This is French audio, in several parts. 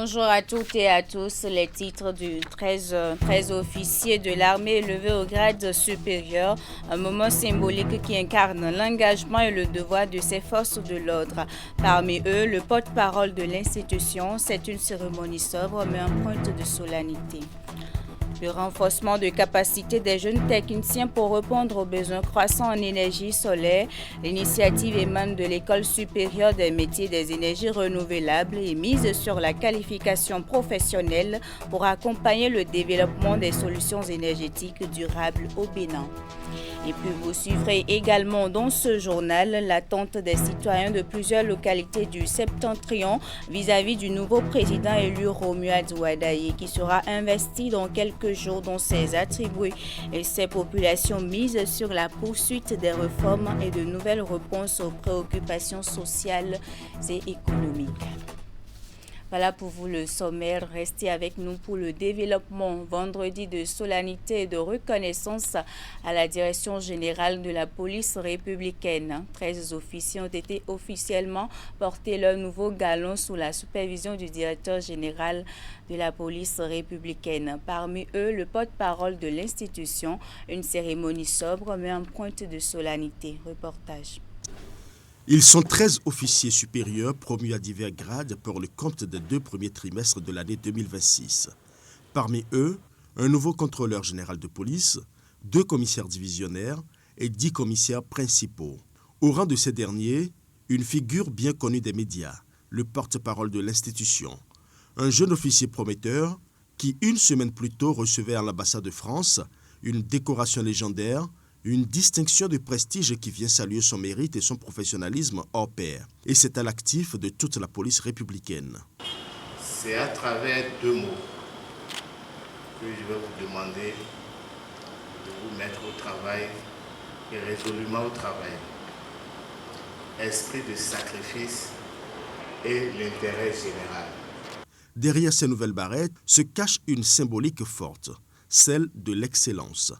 Bonjour à toutes et à tous. Les titres du 13 officiers de l'armée élevés au grade supérieur, un moment symbolique qui incarne l'engagement et le devoir de ces forces de l'ordre. Parmi eux, le porte-parole de l'institution, c'est une cérémonie sobre mais empreinte de solennité. Le renforcement de capacité des jeunes techniciens pour répondre aux besoins croissants en énergie solaire. L'initiative émane de l'École supérieure des métiers des énergies renouvelables et mise sur la qualification professionnelle pour accompagner le développement des solutions énergétiques durables au Bénin. Et puis vous suivrez également dans ce journal l'attente des citoyens de plusieurs localités du Septentrion vis-à-vis du nouveau président élu Romuald Wadaye qui sera investi dans quelques jours dans ses attributs et ses populations misent sur la poursuite des réformes et de nouvelles réponses aux préoccupations sociales et économiques. Voilà pour vous le sommaire. Restez avec nous pour le développement. Vendredi de solennité et de reconnaissance à la direction générale de la police républicaine. 13 officiers ont été officiellement portés leur nouveau galon sous la supervision du directeur général de la police républicaine. Parmi eux, le porte-parole de l'institution, une cérémonie sobre mais empreinte de solennité. Reportage. Ils sont 13 officiers supérieurs promus à divers grades pour le compte des 2 premiers trimestres de l'année 2026. Parmi eux, un nouveau contrôleur général de police, 2 commissaires divisionnaires et 10 commissaires principaux. Au rang de ces derniers, une figure bien connue des médias, le porte-parole de l'institution, un jeune officier prometteur qui, une semaine plus tôt, recevait à l'ambassade de France une décoration légendaire, une distinction de prestige qui vient saluer son mérite et son professionnalisme hors pair. Et c'est à l'actif de toute la police républicaine. C'est à travers 2 mots que je vais vous demander de vous mettre au travail et résolument au travail. Esprit de sacrifice et l'intérêt général. Derrière ces nouvelles barrettes se cache une symbolique forte, celle de l'excellence.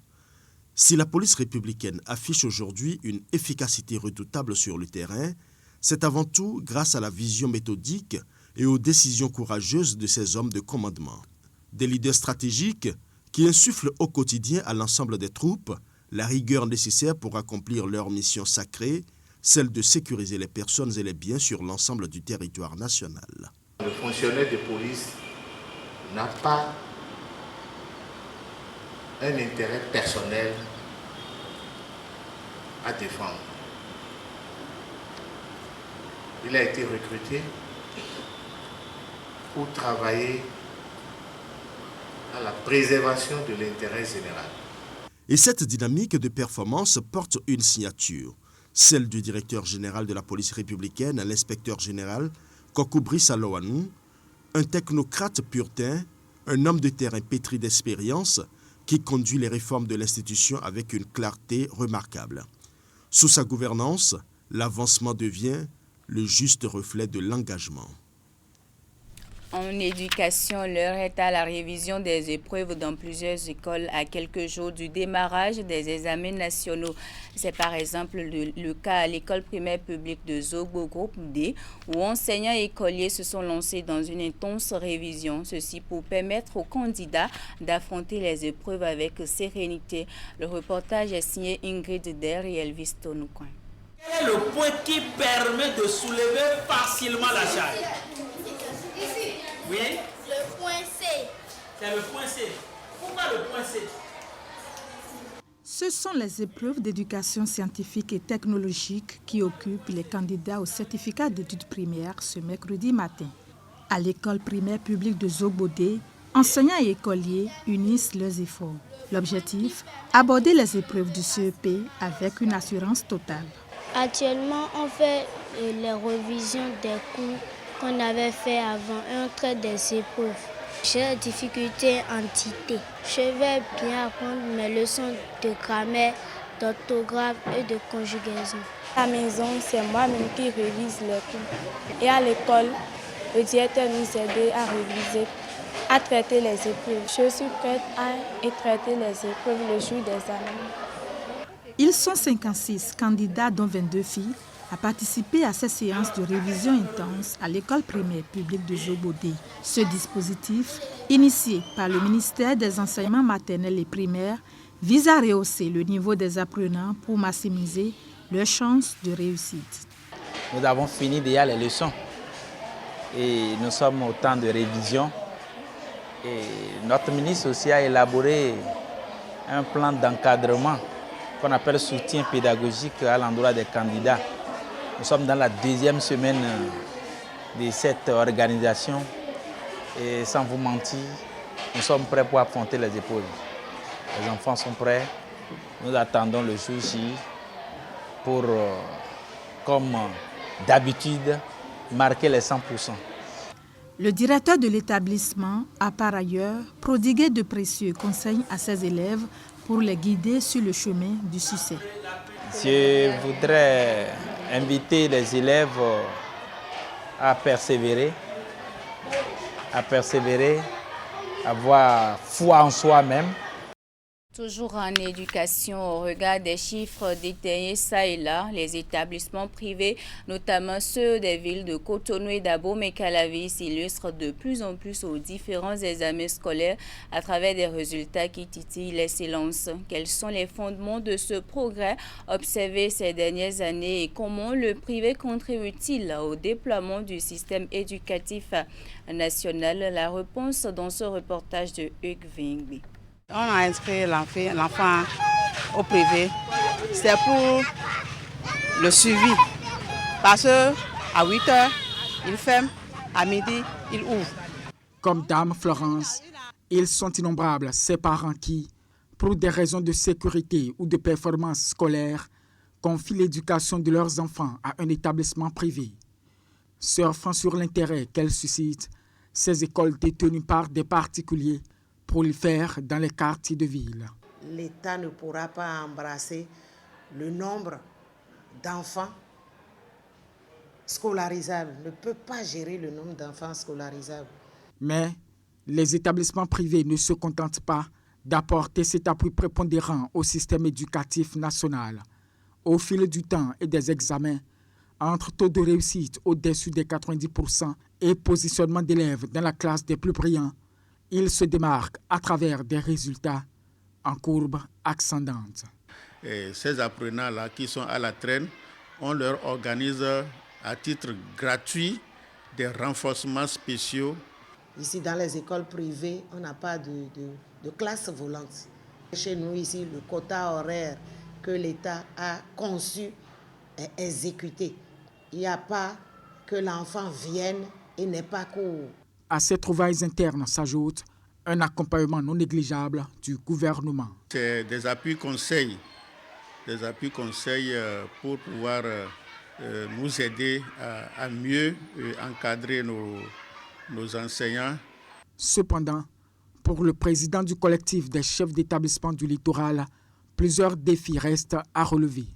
Si la police républicaine affiche aujourd'hui une efficacité redoutable sur le terrain, c'est avant tout grâce à la vision méthodique et aux décisions courageuses de ces hommes de commandement. Des leaders stratégiques qui insufflent au quotidien à l'ensemble des troupes la rigueur nécessaire pour accomplir leur mission sacrée, celle de sécuriser les personnes et les biens sur l'ensemble du territoire national. Le fonctionnaire de police n'a pas un intérêt personnel à défendre. Il a été recruté pour travailler à la préservation de l'intérêt général. Et cette dynamique de performance porte une signature, celle du directeur général de la police républicaine, l'inspecteur général Kokou Brice Aloanou, un technocrate purtain, un homme de terrain pétri d'expérience, qui conduit les réformes de l'institution avec une clarté remarquable. Sous sa gouvernance, l'avancement devient le juste reflet de l'engagement. En éducation, l'heure est à la révision des épreuves dans plusieurs écoles à quelques jours du démarrage des examens nationaux. C'est par exemple le cas à l'école primaire publique de Zogbo Groupe D, où enseignants et écoliers se sont lancés dans une intense révision. Ceci pour permettre aux candidats d'affronter les épreuves avec sérénité. Le reportage est signé Ingrid Der et Elvis Tonoucoin. Quel est le point qui permet de soulever facilement la charge? Oui. Le point C. C'est le point C. Pourquoi le point C? Ce sont les épreuves d'éducation scientifique et technologique qui occupent les candidats au certificat d'études primaires ce mercredi matin. À l'école primaire publique de Zogbodé, enseignants et écoliers unissent leurs efforts. L'objectif, aborder les épreuves du CEP avec une assurance totale. Actuellement, on fait les révisions des cours qu'on avait fait avant et on traite des épreuves. J'ai des difficultés en dictée. Je vais bien apprendre mes leçons de grammaire, d'orthographe et de conjugaison. À la maison, c'est moi-même qui révise les cours. Et à l'école, le directeur nous aide à réviser, à traiter les épreuves. Je suis prête à traiter les épreuves le jour des examens. Ils sont 56 candidats, dont 22 filles, a participé à ces séances de révision intense à l'école primaire publique de Jobodé. Ce dispositif, initié par le ministère des Enseignements maternels et primaires, vise à rehausser le niveau des apprenants pour maximiser leurs chances de réussite. Nous avons fini déjà les leçons et nous sommes au temps de révision. Et notre ministre aussi a élaboré un plan d'encadrement qu'on appelle soutien pédagogique à l'endroit des candidats. Nous sommes dans la deuxième semaine de cette organisation et sans vous mentir, nous sommes prêts pour affronter les épaules. Les enfants sont prêts, nous attendons le jour J pour, comme d'habitude, marquer les 100%. Le directeur de l'établissement a par ailleurs prodigué de précieux conseils à ses élèves pour les guider sur le chemin du succès. Je voudrais inviter les élèves à persévérer, avoir foi en soi-même. Toujours en éducation, au regard des chiffres détaillés ça et là, les établissements privés, notamment ceux des villes de Cotonou et d'Abomey-Calavi, s'illustrent de plus en plus aux différents examens scolaires à travers des résultats qui titillent l'excellence. Quels sont les fondements de ce progrès observé ces dernières années et comment le privé contribue-t-il au déploiement du système éducatif national? La réponse dans ce reportage de Hugues Vingbi. On a inscrit l'enfant au privé, c'est pour le suivi. Parce qu'à 8h, il ferme, à midi, il ouvre. Comme Dame Florence, ils sont innombrables, ces parents qui, pour des raisons de sécurité ou de performance scolaire, confient l'éducation de leurs enfants à un établissement privé. Surfant sur l'intérêt qu'elles suscitent, ces écoles détenues par des particuliers pour le faire dans les quartiers de ville. L'État ne pourra pas embrasser le nombre d'enfants scolarisables, ne peut pas gérer le nombre d'enfants scolarisables. Mais les établissements privés ne se contentent pas d'apporter cet appui prépondérant au système éducatif national. Au fil du temps et des examens, entre taux de réussite au-dessus des 90% et positionnement d'élèves dans la classe des plus brillants, ils se démarquent à travers des résultats en courbe ascendante. Et ces apprenants-là qui sont à la traîne, on leur organise à titre gratuit des renforcements spéciaux. Ici, dans les écoles privées, on n'a pas de classe volante. Chez nous, ici, le quota horaire que l'État a conçu est exécuté. Il n'y a pas que l'enfant vienne et n'ait pas cours. À ces trouvailles internes s'ajoute un accompagnement non négligeable du gouvernement. C'est des appuis conseils pour pouvoir nous aider à mieux encadrer nos enseignants. Cependant, pour le président du collectif des chefs d'établissement du littoral, plusieurs défis restent à relever.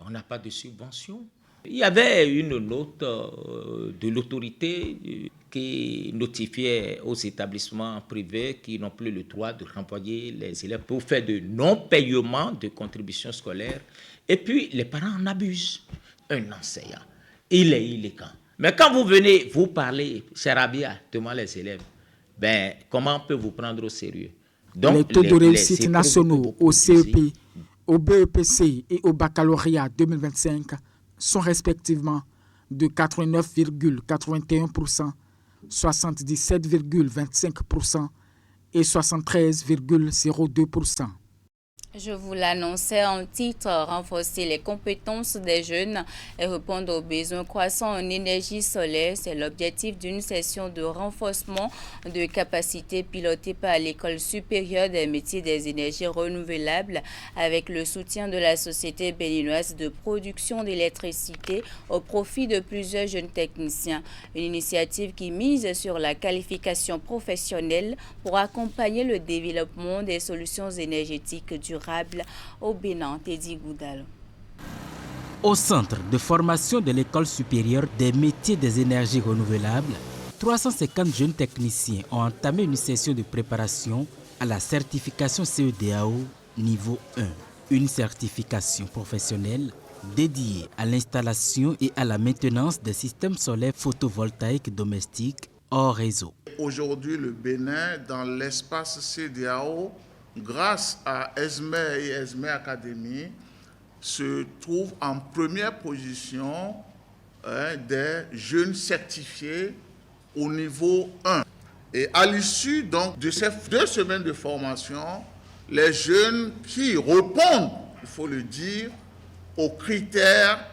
On n'a pas de subvention. Il y avait une note de l'autorité qui notifiait aux établissements privés qui n'ont plus le droit de renvoyer les élèves pour faire de non-paiement de contributions scolaires. Et puis, les parents en abusent. Un enseignant, il est illégal. Mais quand vous venez, vous parlez, charabia, devant les élèves, ben, comment on peut vous prendre au sérieux? Donc, les taux de réussite nationaux au CEP, au BEPC et au baccalauréat 2025 sont respectivement de 89,81%, 77,25% et 73,02%. Je vous l'annonçais en titre, renforcer les compétences des jeunes et répondre aux besoins croissants en énergie solaire. C'est l'objectif d'une session de renforcement de capacités pilotée par l'École supérieure des métiers des énergies renouvelables avec le soutien de la Société béninoise de production d'électricité au profit de plusieurs jeunes techniciens. Une initiative qui mise sur la qualification professionnelle pour accompagner le développement des solutions énergétiques durables au Bénin. Teddy Goudal. Au centre de formation de l'École supérieure des métiers des énergies renouvelables, 350 jeunes techniciens ont entamé une session de préparation à la certification CEDEAO niveau 1, une certification professionnelle dédié à l'installation et à la maintenance des systèmes solaires photovoltaïques domestiques hors réseau. Aujourd'hui, le Bénin, dans l'espace CEDEAO, grâce à ESME et ESME Academy, se trouve en première position des jeunes certifiés au niveau 1. Et à l'issue donc de ces 2 semaines de formation, les jeunes qui répondent, il faut le dire, aux critères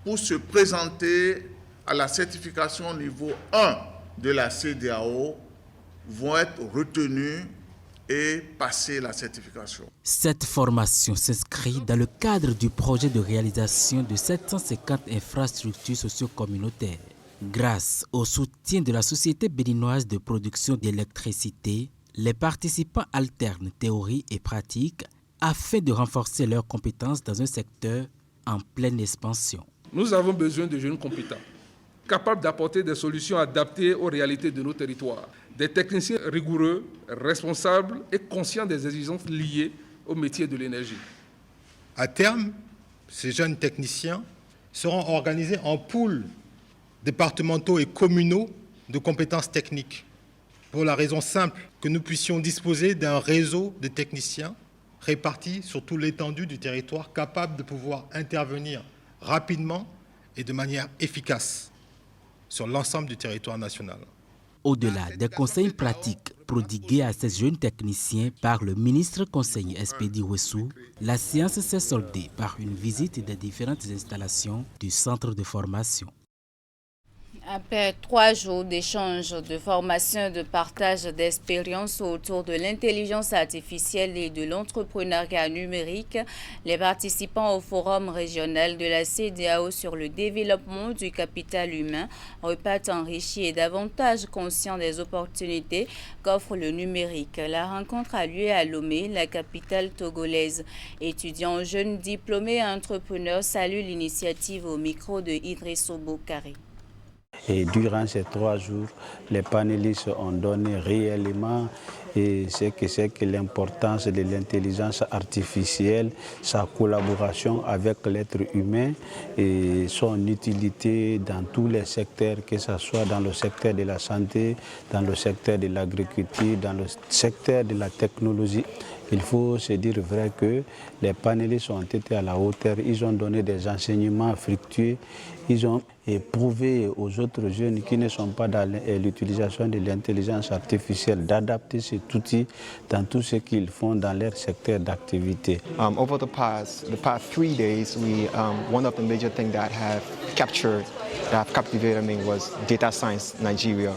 pour se présenter à la certification niveau 1 de la CEDEAO vont être retenus et passer la certification. Cette formation s'inscrit dans le cadre du projet de réalisation de 750 infrastructures socio-communautaires. Grâce au soutien de la Société béninoise de production d'électricité, les participants alternent théorie et pratique afin de renforcer leurs compétences dans un secteur en pleine expansion. Nous avons besoin de jeunes compétents, capables d'apporter des solutions adaptées aux réalités de nos territoires. Des techniciens rigoureux, responsables et conscients des exigences liées au métier de l'énergie. À terme, ces jeunes techniciens seront organisés en pools départementaux et communaux de compétences techniques, pour la raison simple que nous puissions disposer d'un réseau de techniciens répartis sur toute l'étendue du territoire, capables de pouvoir intervenir rapidement et de manière efficace sur l'ensemble du territoire national. Au-delà des conseils pratiques prodigués à ces jeunes techniciens par le ministre conseiller Espedi Wessou, la séance s'est soldée par une visite des différentes installations du centre de formation. Après 3 jours d'échanges, de formation et de partage d'expériences autour de l'intelligence artificielle et de l'entrepreneuriat numérique, les participants au forum régional de la CEDEAO sur le développement du capital humain repartent enrichis et davantage conscients des opportunités qu'offre le numérique. La rencontre a lieu à Lomé, la capitale togolaise. Étudiants, jeunes diplômés et entrepreneurs saluent l'initiative au micro de Idrisso Boukari. Et durant ces 3 jours, les panélistes ont donné réellement ce que l'importance de l'intelligence artificielle, sa collaboration avec l'être humain et son utilité dans tous les secteurs, que ce soit dans le secteur de la santé, dans le secteur de l'agriculture, dans le secteur de la technologie. Il faut se dire vrai que les panélistes ont été à la hauteur, ils ont donné des enseignements fructueux, ils ont prouvé aux autres jeunes qui ne sont pas dans l'utilisation de l'intelligence artificielle d'adapter cet outil dans tout ce qu'ils font dans leur secteur d'activité. Over the past 3 days, one of the major things that have captivated me was data science Nigeria.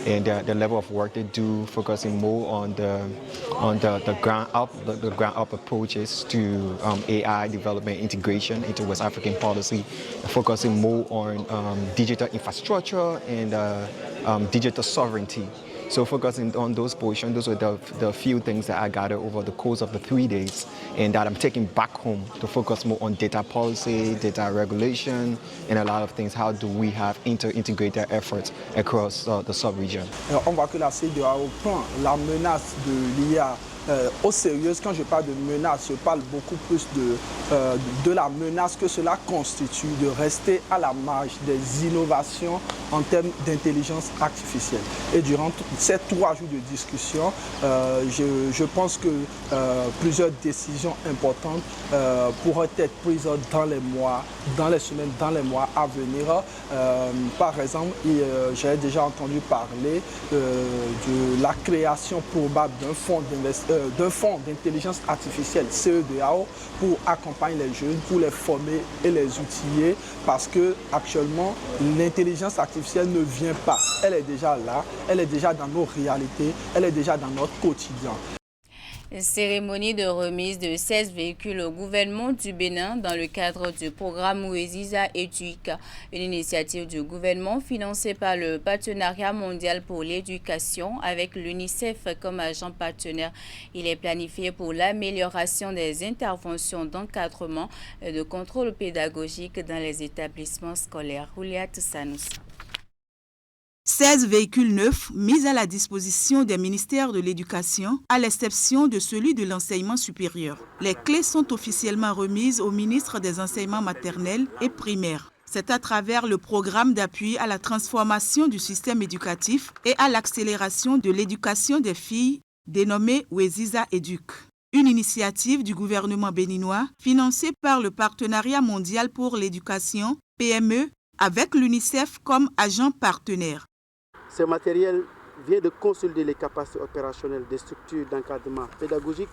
And the level of work they do, focusing more on the ground up approaches to AI development integration into West African policy, focusing more on digital infrastructure and digital sovereignty. So focusing on those portions, those were the few things that I gathered over the course of the 3 days, and that I'm taking back home to focus more on data policy, data regulation, and a lot of things. How do we have integrated efforts across the sub-region? On voit que la CEDEAO prend la menace de l'IA au sérieux. Quand je parle de menace, je parle beaucoup plus de la menace que cela constitue de rester à la marge des innovations en termes d'intelligence artificielle. Et durant ces 3 jours de discussion, je pense que plusieurs décisions importantes pourraient être prises dans les mois, dans les semaines, dans les mois à venir. Par exemple, j'ai déjà entendu parler de la création probable d'un fonds d'intelligence artificielle, CEDEAO, pour accompagner les jeunes, pour les former et les outiller, parce que actuellement l'intelligence artificielle ne vient pas. Elle est déjà là, elle est déjà dans nos réalités, elle est déjà dans notre quotidien. Cérémonie de remise de 16 véhicules au gouvernement du Bénin dans le cadre du programme Oueziza Educa, une initiative du gouvernement financée par le Partenariat mondial pour l'éducation avec l'UNICEF comme agent partenaire. Il est planifié pour l'amélioration des interventions d'encadrement et de contrôle pédagogique dans les établissements scolaires. Rouliat Sanous. 16 véhicules neufs mis à la disposition des ministères de l'Éducation, à l'exception de celui de l'enseignement supérieur. Les clés sont officiellement remises au ministre des Enseignements maternels et primaires. C'est à travers le programme d'appui à la transformation du système éducatif et à l'accélération de l'éducation des filles, dénommé Weziza Éduc. Une initiative du gouvernement béninois financée par le Partenariat mondial pour l'éducation, PME, avec l'UNICEF comme agent partenaire. Ce matériel vient de consolider les capacités opérationnelles des structures d'encadrement pédagogique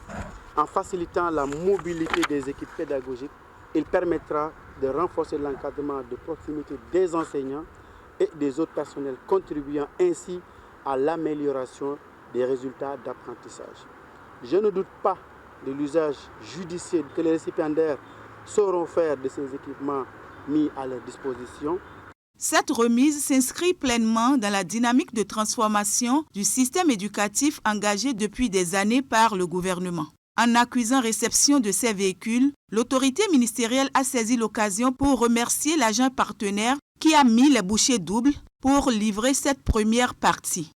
en facilitant la mobilité des équipes pédagogiques. Il permettra de renforcer l'encadrement de proximité des enseignants et des autres personnels, contribuant ainsi à l'amélioration des résultats d'apprentissage. Je ne doute pas de l'usage judicieux que les récipiendaires sauront faire de ces équipements mis à leur disposition. Cette remise s'inscrit pleinement dans la dynamique de transformation du système éducatif engagé depuis des années par le gouvernement. En accusant réception de ces véhicules, l'autorité ministérielle a saisi l'occasion pour remercier l'agent partenaire qui a mis les bouchées doubles pour livrer cette première partie.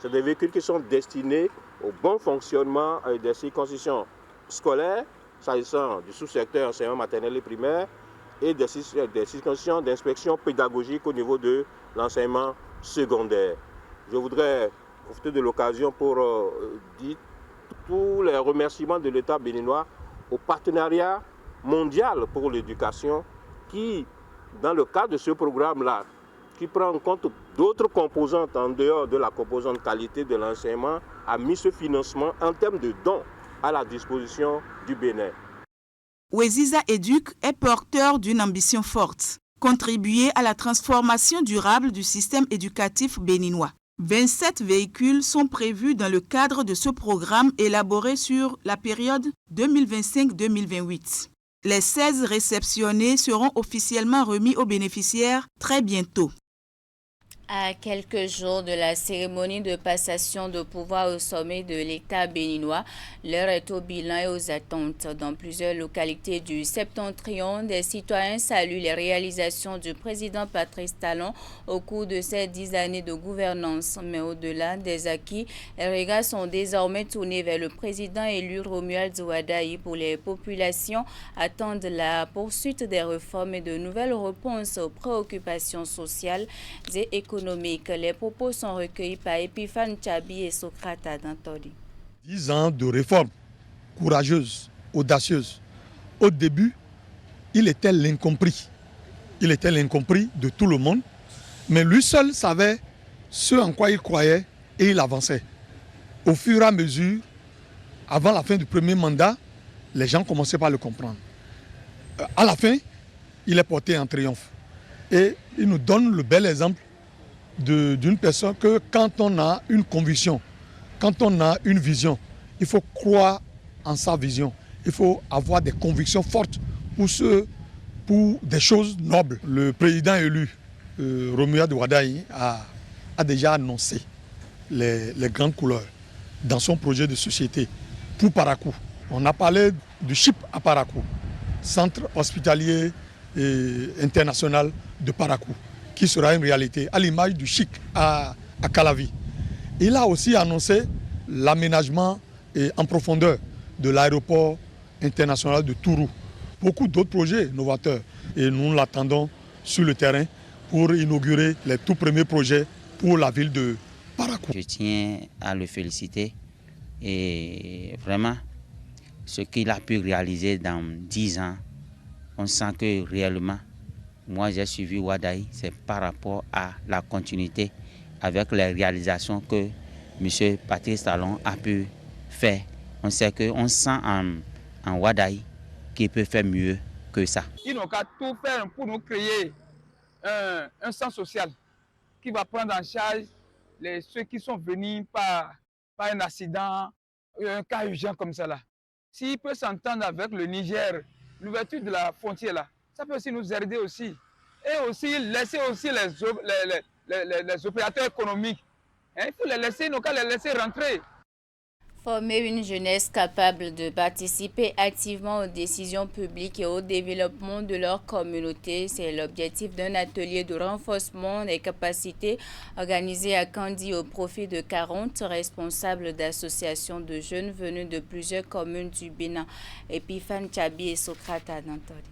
C'est des véhicules qui sont destinés au bon fonctionnement des circonscriptions scolaires, s'agissant du sous-secteur enseignement maternel et primaire, et des circonscriptions d'inspection pédagogique au niveau de l'enseignement secondaire. Je voudrais profiter de l'occasion pour dire tous les remerciements de l'État béninois au partenariat mondial pour l'éducation qui, dans le cadre de ce programme-là, qui prend en compte d'autres composantes en dehors de la composante qualité de l'enseignement, a mis ce financement en termes de dons à la disposition du Bénin. Weziza Éduc est porteur d'une ambition forte, contribuer à la transformation durable du système éducatif béninois. 27 véhicules sont prévus dans le cadre de ce programme élaboré sur la période 2025-2028. Les 16 réceptionnés seront officiellement remis aux bénéficiaires très bientôt. À quelques jours de la cérémonie de passation de pouvoir au sommet de l'État béninois, l'heure est au bilan et aux attentes. Dans plusieurs localités du Septentrion, des citoyens saluent les réalisations du président Patrice Talon au cours de ces 10 années de gouvernance. Mais au-delà des acquis, les regards sont désormais tournés vers le président élu Romuald Wadayi. Pour les populations, attendent la poursuite des réformes et de nouvelles réponses aux préoccupations sociales et économiques. Les propos sont recueillis par Epiphane Tchabi et Socrate Adantoli. 10 ans de réformes courageuses, audacieuses. Au début, il était l'incompris. Il était l'incompris de tout le monde, mais lui seul savait ce en quoi il croyait et il avançait. Au fur et à mesure, avant la fin du premier mandat, les gens commençaient par le comprendre. À la fin, il est porté en triomphe. Et il nous donne le bel exemple d'une personne que quand on a une conviction, quand on a une vision, il faut croire en sa vision. Il faut avoir des convictions fortes pour des choses nobles. Le président élu, Romuald Wadayi, a déjà annoncé les grandes couleurs dans son projet de société pour Parakou. On a parlé du CHIP à Parakou, Centre hospitalier et international de Parakou, qui sera une réalité, à l'image du CHIC à Calavi. Il a aussi annoncé l'aménagement en profondeur de l'aéroport international de Tourou. Beaucoup d'autres projets novateurs. Et nous l'attendons sur le terrain pour inaugurer les tout premiers projets pour la ville de Parakou. Je tiens à le féliciter et vraiment, ce qu'il a pu réaliser dans 10 ans, on sent que réellement, moi j'ai suivi Wadayi, c'est par rapport à la continuité avec les réalisations que M. Patrice Talon a pu faire. On sait qu'on sent en Wadayi qu'il peut faire mieux que ça. Ils n'ont qu'à tout faire pour nous créer un centre social qui va prendre en charge ceux qui sont venus par un accident, un cas urgent comme ça là. S'il peut s'entendre avec le Niger, l'ouverture de la frontière là, ça peut aussi nous aider aussi. Et aussi laisser aussi les opérateurs économiques. Il faut les laisser, nos cas les laisser rentrer. Former une jeunesse capable de participer activement aux décisions publiques et au développement de leur communauté, c'est l'objectif d'un atelier de renforcement des capacités organisé à Kandi au profit de 40 responsables d'associations de jeunes venus de plusieurs communes du Bénin. Epiphane Tchabi et Socrate Anantoli.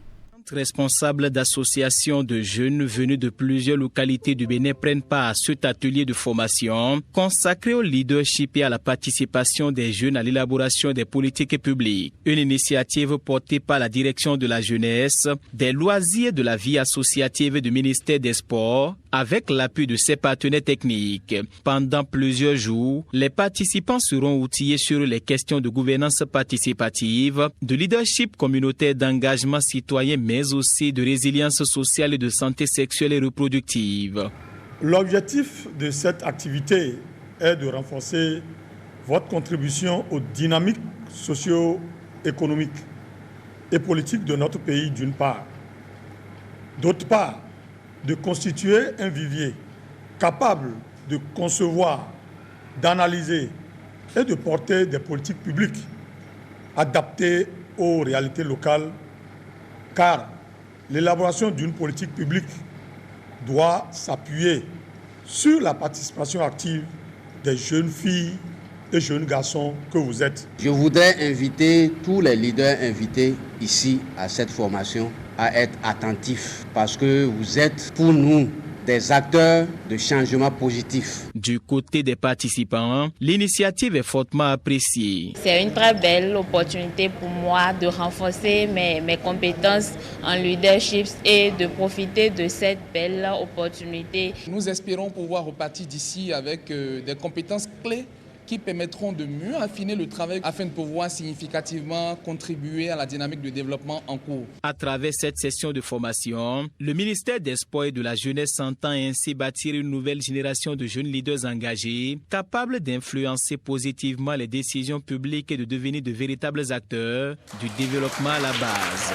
Responsables d'associations de jeunes venus de plusieurs localités du Bénin prennent part à cet atelier de formation consacré au leadership et à la participation des jeunes à l'élaboration des politiques publiques. Une initiative portée par la direction de la jeunesse, des loisirs et de la vie associative du ministère des Sports avec l'appui de ses partenaires techniques. Pendant plusieurs jours, les participants seront outillés sur les questions de gouvernance participative, de leadership communautaire, d'engagement citoyen, mais aussi de résilience sociale et de santé sexuelle et reproductive. L'objectif de cette activité est de renforcer votre contribution aux dynamiques socio-économiques et politiques de notre pays d'une part. D'autre part, de constituer un vivier capable de concevoir, d'analyser et de porter des politiques publiques adaptées aux réalités locales, car l'élaboration d'une politique publique doit s'appuyer sur la participation active des jeunes filles et jeunes garçons que vous êtes. Je voudrais inviter tous les leaders invités ici à cette formation à être attentifs parce que vous êtes pour nous des acteurs de changement positif. Du côté des participants, l'initiative est fortement appréciée. C'est une très belle opportunité pour moi de renforcer mes compétences en leadership et de profiter de cette belle opportunité. Nous espérons pouvoir repartir d'ici avec des compétences clés qui permettront de mieux affiner le travail afin de pouvoir significativement contribuer à la dynamique de développement en cours. À travers cette session de formation, le ministère des Sports et de la Jeunesse entend ainsi bâtir une nouvelle génération de jeunes leaders engagés, capables d'influencer positivement les décisions publiques et de devenir de véritables acteurs du développement à la base.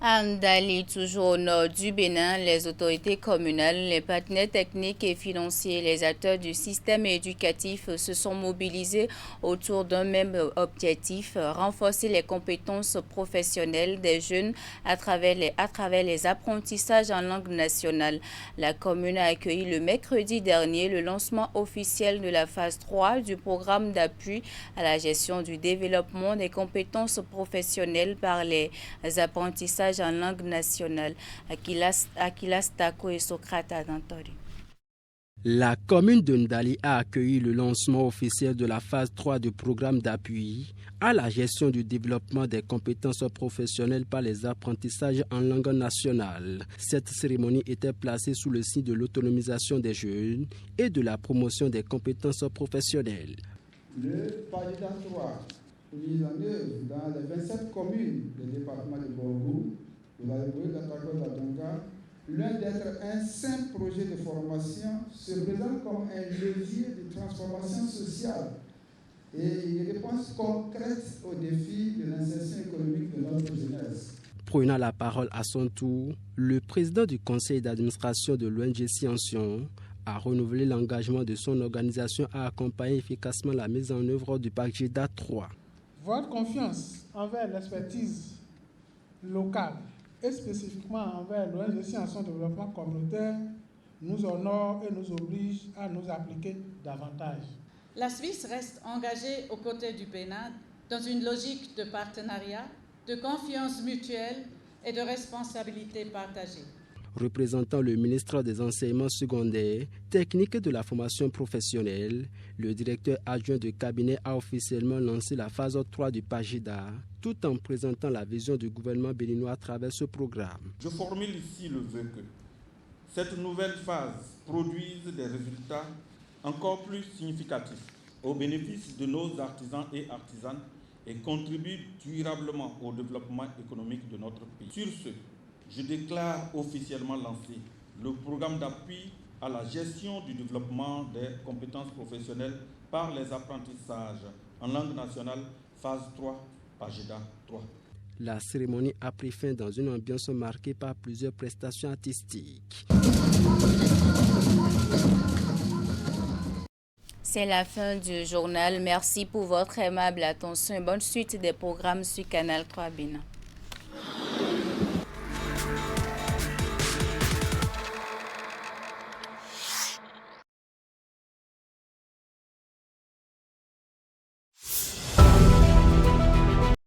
À Ndali, toujours au nord du Bénin, les autorités communales, les partenaires techniques et financiers, les acteurs du système éducatif se sont mobilisés autour d'un même objectif, renforcer les compétences professionnelles des jeunes à travers les apprentissages en langue nationale. La commune a accueilli le mercredi dernier le lancement officiel de la phase 3 du programme d'appui à la gestion du développement des compétences professionnelles par les apprentissages en langue nationale. Akilas Tako et Socrate Anantoli. La commune de Ndali a accueilli le lancement officiel de la phase 3 du programme d'appui à la gestion du développement des compétences professionnelles par les apprentissages en langue nationale. Cette cérémonie était placée sous le signe de l'autonomisation des jeunes et de la promotion des compétences professionnelles. Le PAGIDA 3 mis en œuvre dans les 27 communes du département de Borgou, de la République d'Atako-Ladonga, loin d'être un simple projet de formation, se présente comme un levier de transformation sociale et une réponse concrète aux défis de l'insertion économique de notre jeunesse. Prenant la parole à son tour, le président du conseil d'administration de l'ONG Sciention a renouvelé l'engagement de son organisation à accompagner efficacement la mise en œuvre du PAGIDA 3. Votre confiance envers l'expertise locale et spécifiquement envers l'ONG Sciences de développement communautaire nous honore et nous oblige à nous appliquer davantage. La Suisse reste engagée aux côtés du Bénin dans une logique de partenariat, de confiance mutuelle et de responsabilité partagée. Représentant le ministre des Enseignements secondaires, techniques et de la formation professionnelle, le directeur adjoint de cabinet a officiellement lancé la phase 3 du PAGIDA, tout en présentant la vision du gouvernement béninois à travers ce programme. Je formule ici le vœu que cette nouvelle phase produise des résultats encore plus significatifs au bénéfice de nos artisans et artisanes et contribue durablement au développement économique de notre pays. Sur ce, je déclare officiellement lancé le programme d'appui à la gestion du développement des compétences professionnelles par les apprentissages en langue nationale, phase 3, PAGIDA 3. La cérémonie a pris fin dans une ambiance marquée par plusieurs prestations artistiques. C'est la fin du journal. Merci pour votre aimable attention et bonne suite des programmes sur Canal 3 Bénin.